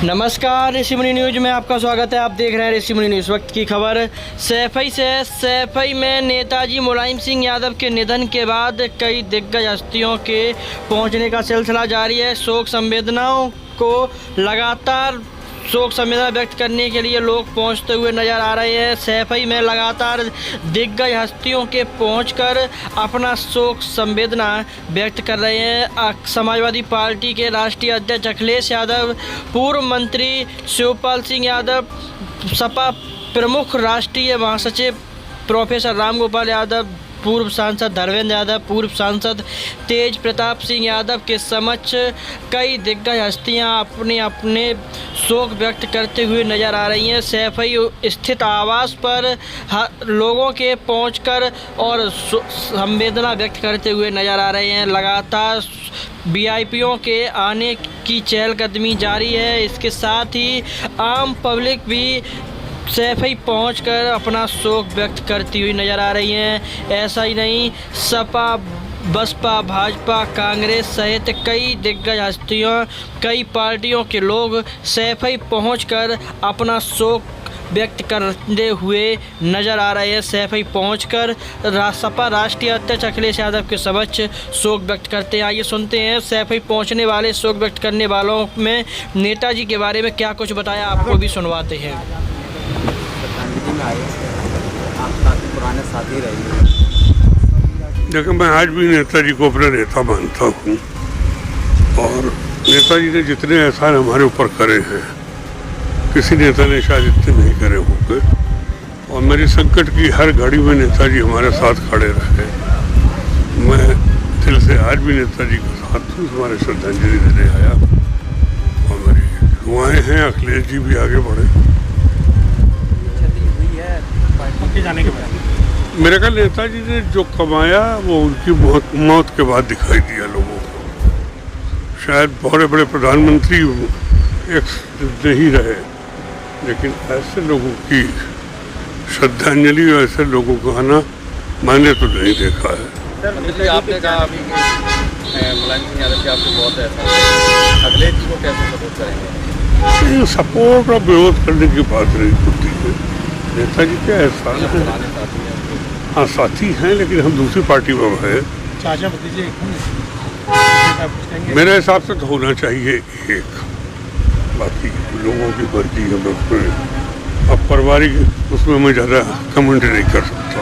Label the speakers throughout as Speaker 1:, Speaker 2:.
Speaker 1: नमस्कार, ऋषिमुनि न्यूज में आपका स्वागत है। आप देख रहे हैं ऋषिमुनि न्यूज। वक्त की खबर सैफई से। सैफई में नेताजी मुलायम सिंह यादव के निधन के बाद कई दिग्गज हस्तियों के पहुंचने का सिलसिला जारी है। शोक संवेदनाओं को लगातार शोक संवेदना व्यक्त करने के लिए लोग पहुंचते हुए नजर आ रहे हैं। सैफई में लगातार दिग्गज हस्तियों के पहुंचकर अपना शोक संवेदना व्यक्त कर रहे हैं। समाजवादी पार्टी के राष्ट्रीय अध्यक्ष अखिलेश यादव, पूर्व मंत्री शिवपाल सिंह यादव, सपा प्रमुख राष्ट्रीय महासचिव प्रोफेसर रामगोपाल यादव, पूर्व सांसद धर्मेंद्र यादव, पूर्व सांसद तेज प्रताप सिंह यादव के समक्ष कई दिग्गज हस्तियां अपने अपने शोक व्यक्त करते हुए नजर आ रही हैं। सैफई स्थित आवास पर लोगों के पहुंचकर और संवेदना व्यक्त करते हुए नजर आ रहे हैं। लगातार वीआईपीओं के आने की चहलकदमी जारी है। इसके साथ ही आम पब्लिक भी सैफई पहुंचकर अपना शोक व्यक्त करती हुई नज़र आ रही हैं। ऐसा ही नहीं, सपा, बसपा, भाजपा, कांग्रेस सहित कई दिग्गज हस्तियों, कई पार्टियों के लोग सैफई पहुंचकर अपना शोक व्यक्त करते हुए नज़र आ रहे हैं। सैफई पहुंचकर सपा राष्ट्रीय अध्यक्ष अखिलेश यादव के समक्ष शोक व्यक्त करते हैं। आइए सुनते हैं सैफई पहुंचने वाले शोक व्यक्त करने वालों में नेताजी के बारे में क्या कुछ बताया, आपको भी सुनवाते हैं।
Speaker 2: आप काफ़ी पुराने साथी रहे।
Speaker 3: देखिए, मैं आज भी नेताजी को अपना नेता मानता हूँ और नेताजी ने जितने एहसान हमारे ऊपर करे हैं किसी नेता ने शायद इतने नहीं करे होंगे। और मेरी संकट की हर घड़ी में नेताजी हमारे साथ खड़े रहे। मैं दिल से आज भी नेताजी के साथ हमारे श्रद्धांजलि देने आया और मेरी दुआएं हैं अखिलेश जी भी आगे बढ़े।
Speaker 2: जाने के बाद
Speaker 3: मेरे ख्याल नेताजी ने जो कमाया वो उनकी मौत के बाद दिखाई दिया लोगों को। शायद बड़े बड़े प्रधानमंत्री एक नहीं रहे, लेकिन ऐसे लोगों की श्रद्धांजलि और ऐसे लोगों का आना मैंने तो नहीं देखा है।
Speaker 2: सर, आपने कहा अभी मुलायम सिंह यादव की आपको बहुत ऐसा, अखिलेश जी को कैसे सपोर्ट करेंगे?
Speaker 3: सपोर्ट और विरोध करने की बात नहीं होती है। नेताजी क्या एहसान है? हाँ, साथी हैं, लेकिन हम दूसरी पार्टी में हैं।
Speaker 2: चाचा भतीजे
Speaker 3: मेरे हिसाब से तो होना चाहिए एक, बाकी लोगों की मर्जी है। उसमें अब पारिवारिक उसमें मैं ज़्यादा कमेंट नहीं कर सकता।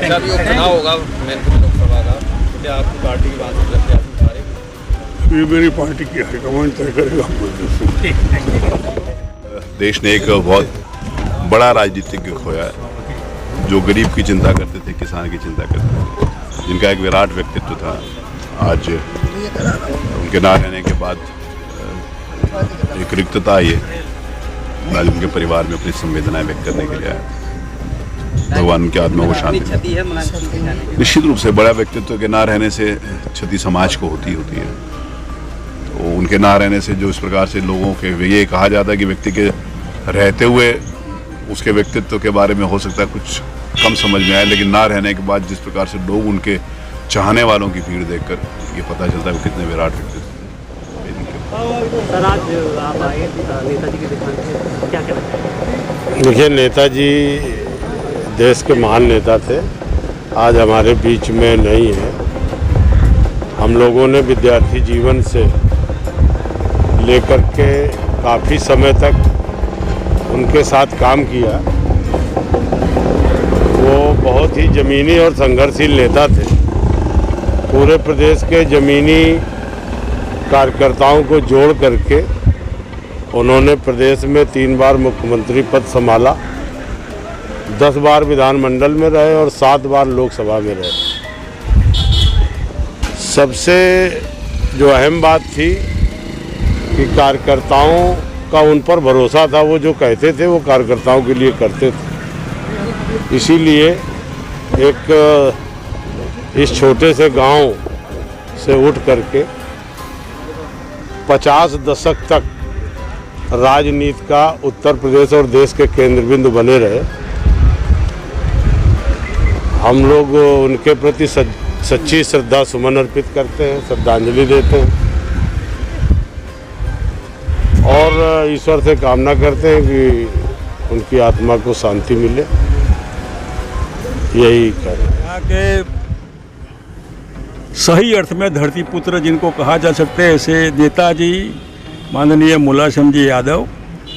Speaker 2: जब ये चुनाव होगा लोकसभा का, तो क्या आपकी पार्टी की बात है?
Speaker 3: ये मेरी पार्टी की हाईकमांड तय करेगा।
Speaker 4: देश ने एक बहुत बड़ा राजनीतिज्ञ खोया है, जो गरीब की चिंता करते थे, किसान की चिंता करते थे, जिनका एक विराट व्यक्तित्व था। आज उनके ना रहने के बाद एक रिक्तता आई है। आज उनके परिवार में अपनी संवेदनाएं व्यक्त करने के लिए आया। भगवान उनकी आत्मा को शांति। निश्चित रूप से बड़ा व्यक्तित्व के ना रहने से क्षति समाज को होती है। तो उनके ना रहने से जो इस प्रकार से लोगों के, ये कहा जाता है कि व्यक्ति के रहते हुए उसके व्यक्तित्व के बारे में हो सकता है कुछ कम समझ में आए, लेकिन ना रहने के बाद जिस प्रकार से लोग उनके चाहने वालों की भीड़ देखकर ये पता चलता है कितने विराट व्यक्तित्व।
Speaker 1: सर, आज आप आए नेताजी के दिखाने से, क्या कहना?
Speaker 5: देखिए, नेताजी देश के महान नेता थे, आज हमारे बीच में नहीं है। हम लोगों ने विद्यार्थी जीवन से लेकर के काफ़ी समय तक उनके साथ काम किया। वो बहुत ही ज़मीनी और संघर्षशील नेता थे। पूरे प्रदेश के ज़मीनी कार्यकर्ताओं को जोड़ करके उन्होंने प्रदेश में 3 बार मुख्यमंत्री पद संभाला, 10 बार विधानमंडल में रहे और 7 बार लोकसभा में रहे। सबसे जो अहम बात थी कि कार्यकर्ताओं का उन पर भरोसा था। वो जो कहते थे वो कार्यकर्ताओं के लिए करते थे। इसीलिए एक इस छोटे से गांव से उठ करके 50 दशक तक राजनीति का उत्तर प्रदेश और देश के केंद्र बिंदु बने रहे। हम लोग उनके प्रति सच्ची श्रद्धा सुमन अर्पित करते हैं, श्रद्धांजलि देते हैं। और ईश्वर से कामना करते हैं कि उनकी आत्मा को शांति मिले, यही करें।
Speaker 6: यहाँ के सही अर्थ में धरती पुत्र जिनको कहा जा सकते हैं, ऐसे नेताजी माननीय मुलायम जी यादव,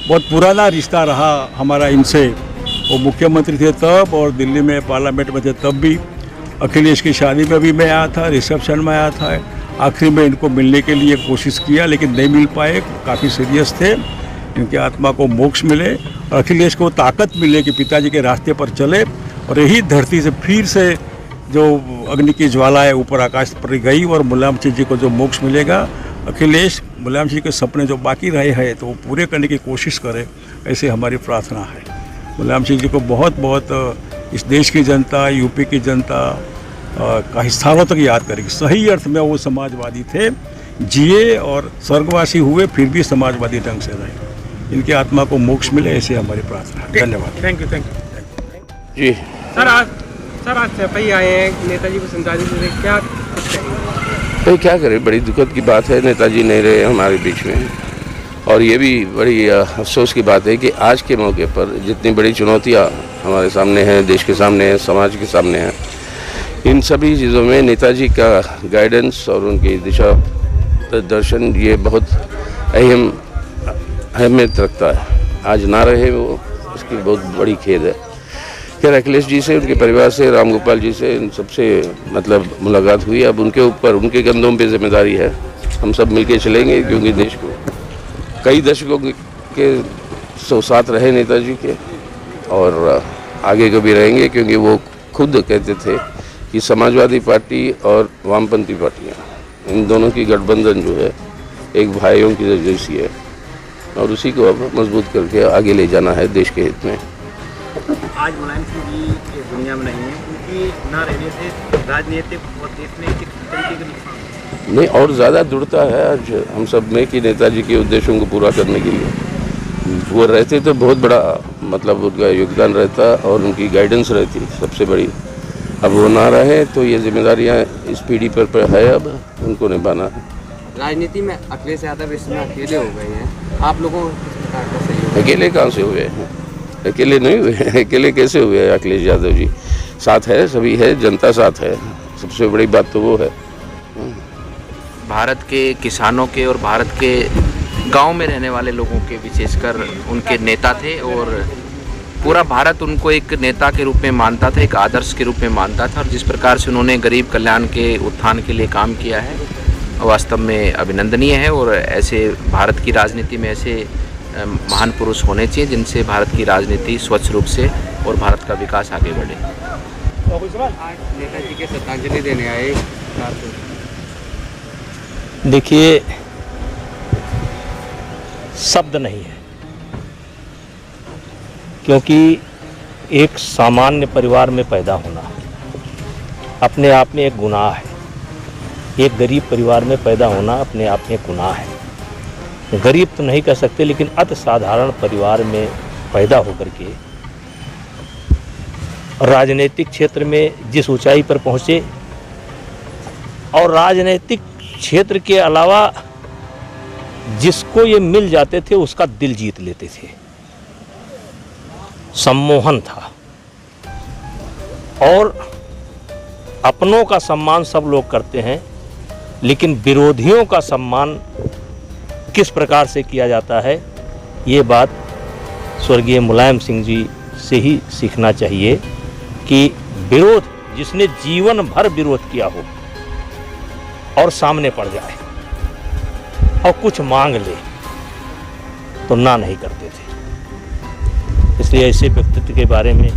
Speaker 6: बहुत पुराना रिश्ता रहा हमारा इनसे। वो मुख्यमंत्री थे तब और दिल्ली में पार्लियामेंट में थे तब भी। अखिलेश की शादी में भी मैं आया था, रिसेप्शन में आया था। आखिरी में इनको मिलने के लिए कोशिश किया लेकिन नहीं मिल पाए, काफ़ी सीरियस थे। इनकी आत्मा को मोक्ष मिले और अखिलेश को ताकत मिले कि पिताजी के रास्ते पर चले और यही धरती से फिर से जो अग्नि की ज्वालाएं ऊपर आकाश पर गई और मुलायम सिंह जी को जो मोक्ष मिलेगा, अखिलेश मुलायम सिंह के सपने जो बाकी रहे हैं तो वो पूरे करने की कोशिश करें, ऐसे हमारी प्रार्थना है। मुलायम सिंह जी को बहुत बहुत इस देश की जनता, यूपी की जनता कई सालों तक याद करेगी। सही अर्थ में वो समाजवादी थे, जिए और स्वर्गवासी हुए, फिर भी समाजवादी ढंग से रहे। इनकी आत्मा को मोक्ष मिले, ऐसे हमारी प्रार्थना है। धन्यवाद।
Speaker 7: Thank you.
Speaker 5: जी
Speaker 7: सर आज सफाई आए हैं, नेताजी को श्रद्धांजलि दे रहे हैं, क्या कुछ कहेंगे?
Speaker 8: तो क्या करें, बड़ी दुखद की बात है, नेताजी नहीं रहे हमारे बीच में। और ये भी बड़ी अफसोस की बात है कि आज के मौके पर जितनी बड़ी चुनौतियां हमारे सामने हैं, देश के सामने हैं, समाज के सामने हैं, इन सभी चीज़ों में नेताजी का गाइडेंस और उनकी दिशा दर्शन ये बहुत अहमियत रखता है। आज ना रहे वो, इसकी बहुत बड़ी खेद है। खैर अखिलेश जी से, उनके परिवार से, राम गोपाल जी से, इन सबसे मतलब मुलाकात हुई। अब उनके ऊपर, उनके कंधों पे जिम्मेदारी है। हम सब मिलके चलेंगे क्योंकि देश को कई दशकों के साथ रहे नेताजी के और आगे कभी रहेंगे, क्योंकि वो खुद कहते थे कि समाजवादी पार्टी और वामपंथी पार्टियाँ, इन दोनों की गठबंधन जो है एक भाइयों की जैसी है और उसी को अब मजबूत करके आगे ले जाना है देश के हित में।
Speaker 2: आज मुलायम सिंह जी इस दुनिया में नहीं है, क्योंकि ना रहने से राजनीतिक और देश में एक तरीके का नुकसान
Speaker 8: नहीं और ज़्यादा जुड़ता है आज हम सब में कि नेताजी के उद्देश्यों को पूरा करने के लिए वो रहते तो बहुत बड़ा मतलब उनका योगदान रहता और उनकी गाइडेंस रहती सबसे बड़ी। अब वो ना रहे तो ये जिम्मेदारियाँ इस पीढ़ी पर है, अब उनको निभाना है।
Speaker 7: राजनीति में अखिलेश यादव इसमें अकेले हो गए हैं, आप लोगों को किस प्रकार का सहयोग?
Speaker 8: अकेले कहाँ से हुए हैं? अकेले नहीं हुए, अकेले कैसे हुए अखिलेश यादव जी? साथ है, सभी है, जनता साथ है, सबसे बड़ी बात तो वो है।
Speaker 9: भारत के किसानों के और भारत के गांव में रहने वाले लोगों के विशेषकर उनके नेता थे और पूरा भारत उनको एक नेता के रूप में मानता था, एक आदर्श के रूप में मानता था। और जिस प्रकार से उन्होंने गरीब कल्याण के उत्थान के लिए काम किया है वास्तव में अभिनंदनीय है। और ऐसे भारत की राजनीति में ऐसे महान पुरुष होने चाहिए जिनसे भारत की राजनीति स्वच्छ रूप से और भारत का विकास आगे बढ़े।
Speaker 7: आज नेताजी के श्रद्धांजलि देने आए,
Speaker 10: देखिए शब्द नहीं है, क्योंकि एक सामान्य परिवार में पैदा होना अपने आप में एक गुनाह है। एक गरीब परिवार में पैदा होना अपने आप में गुनाह है। गरीब तो नहीं कह सकते, लेकिन अति साधारण परिवार में पैदा होकर के राजनीतिक क्षेत्र में जिस ऊंचाई पर पहुँचे और राजनीतिक क्षेत्र के अलावा जिसको ये मिल जाते थे उसका दिल जीत लेते थे। सम्मोहन था और अपनों का सम्मान सब लोग करते हैं, लेकिन विरोधियों का सम्मान किस प्रकार से किया जाता है, ये बात स्वर्गीय मुलायम सिंह जी से ही सीखना चाहिए कि विरोध, जिसने जीवन भर विरोध किया हो और सामने पड़ जाए और कुछ मांग ले तो ना नहीं करते थे। इसलिए ऐसे व्यक्तित्व के बारे में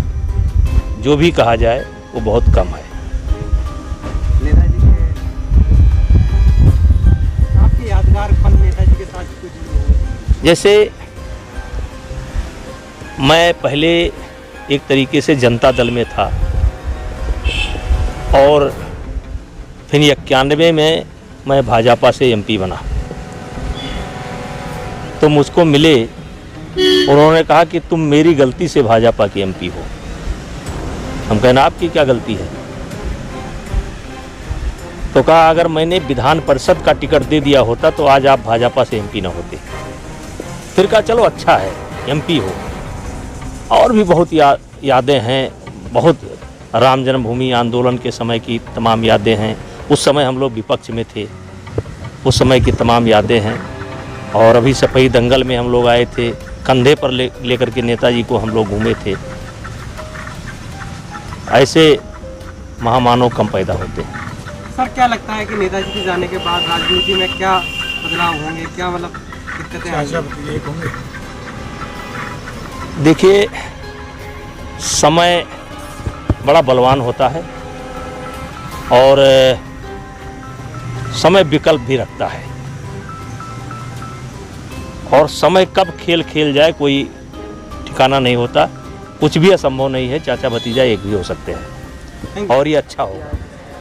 Speaker 10: जो भी कहा जाए वो बहुत कम है।
Speaker 7: नेताजी के आपके यादगार पल नेताजी के साथ कुछ?
Speaker 10: जैसे मैं पहले एक तरीके से जनता दल में था और फिर 91 में मैं भाजपा से एमपी बना, तो मुझको मिले, उन्होंने कहा कि तुम मेरी गलती से भाजपा के एमपी हो। हम कहना आपकी क्या गलती है? तो कहा अगर मैंने विधान परिषद का टिकट दे दिया होता तो आज आप भाजपा से एमपी ना होते। फिर कहा चलो अच्छा है एमपी हो। और भी बहुत यादें हैं, बहुत राम जन्मभूमि आंदोलन के समय की तमाम यादें हैं। उस समय हम लोग विपक्ष में थे, उस समय की तमाम यादें हैं। और अभी सपही दंगल में हम लोग आए थे, कंधे पर लेकर के नेताजी को हम लोग घूमे थे। ऐसे महामानव कम पैदा होते हैं।
Speaker 7: सर क्या लगता है कि नेताजी के जाने के बाद राजनीति में क्या बदलाव होंगे, क्या मतलब दिक्कतें आएंगी?
Speaker 10: देखिए, समय बड़ा बलवान होता है और समय विकल्प भी रखता है, और समय कब खेल खेल जाए कोई ठिकाना नहीं होता। कुछ भी असंभव नहीं है, चाचा भतीजा एक भी हो सकते हैं, और ये अच्छा होगा।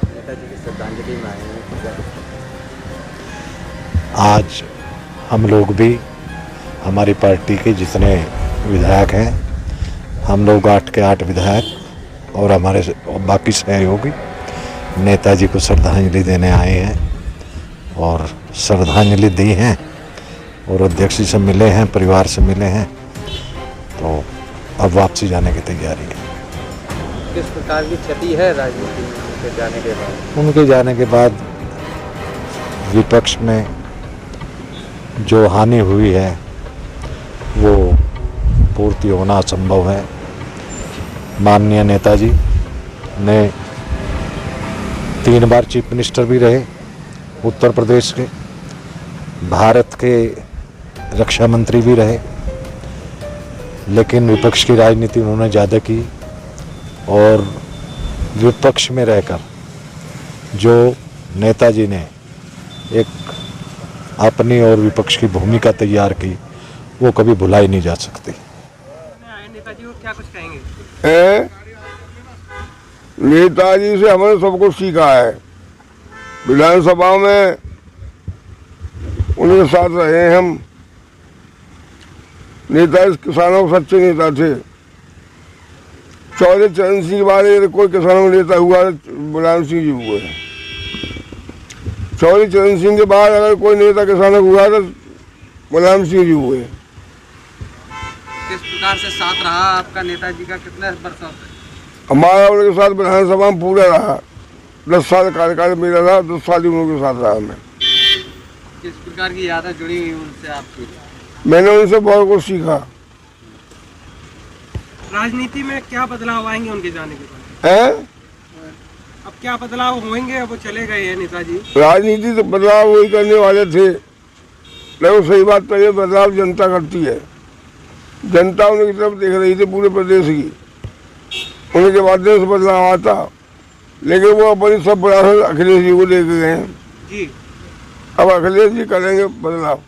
Speaker 2: नेताजी की श्रद्धांजलि में आए हैं।
Speaker 11: आज हम लोग भी, हमारी पार्टी के जितने विधायक हैं, हम लोग 8 के 8 विधायक और हमारे बाकी सहयोगी नेताजी को श्रद्धांजलि देने आए हैं और श्रद्धांजलि दी हैं और अध्यक्ष जी से मिले हैं, परिवार से मिले हैं, तो अब वापसी जाने की तैयारी है।
Speaker 2: किस प्रकार की क्षति है राजनीति में उनके जाने के बाद?
Speaker 11: उनके जाने के बाद विपक्ष में जो हानि हुई है वो पूर्ति होना असंभव है। माननीय नेताजी ने 3 बार चीफ मिनिस्टर भी रहे उत्तर प्रदेश के, भारत के रक्षा मंत्री भी रहे, लेकिन विपक्ष की राजनीति उन्होंने ज़्यादा की और विपक्ष में रहकर जो नेताजी ने एक अपनी और विपक्ष की भूमिका तैयार की वो कभी भुलाई नहीं जा सकती।
Speaker 7: नेताजी को क्या कुछ कहेंगे?
Speaker 12: नेताजी से हमने सब कुछ सीखा है। विधानसभा में उनके साथ रहे हम। नेताजी किसानों के सच्चे नेता थे। चौधरी चरण सिंह के बाद कोई किसानों का नेता हुआ मुलायम सिंह जी हुए। चौधरी चरण सिंह के बाद अगर कोई नेता किसानों का हुआ तो मुलायम सिंह जी हुए।
Speaker 7: किस प्रकार से साथ रहा आपका नेताजी का, कितने बरसों से?
Speaker 12: हमारा उनके साथ विधानसभा में पूरा रहा। 10 साल कार्यकाल मेरा रहा, 10 साल ही उनके साथ रहा मैं।
Speaker 7: किस प्रकार की यादें जुड़ी हुई उनसे आपकी?
Speaker 12: मैंने उनसे बहुत कुछ सीखा।
Speaker 7: राजनीति में क्या बदलाव आएंगे उनके जाने के बाद?
Speaker 12: हैं?
Speaker 7: अब क्या बदलाव होंगे? अब वो चले गए हैं नेताजी।
Speaker 12: राजनीति तो बदलाव वही करने वाले थे, लेकिन सही बात तो ये बदलाव जनता करती है। जनता उनकी तरफ देख रही थी पूरे प्रदेश की, उनके माध्यम से बदलाव आता, लेकिन वो अपनी सब बड़ा अखिलेश जी को लेके गए हैं।
Speaker 7: जी,
Speaker 12: अब अखिलेश जी करेंगे बदलाव।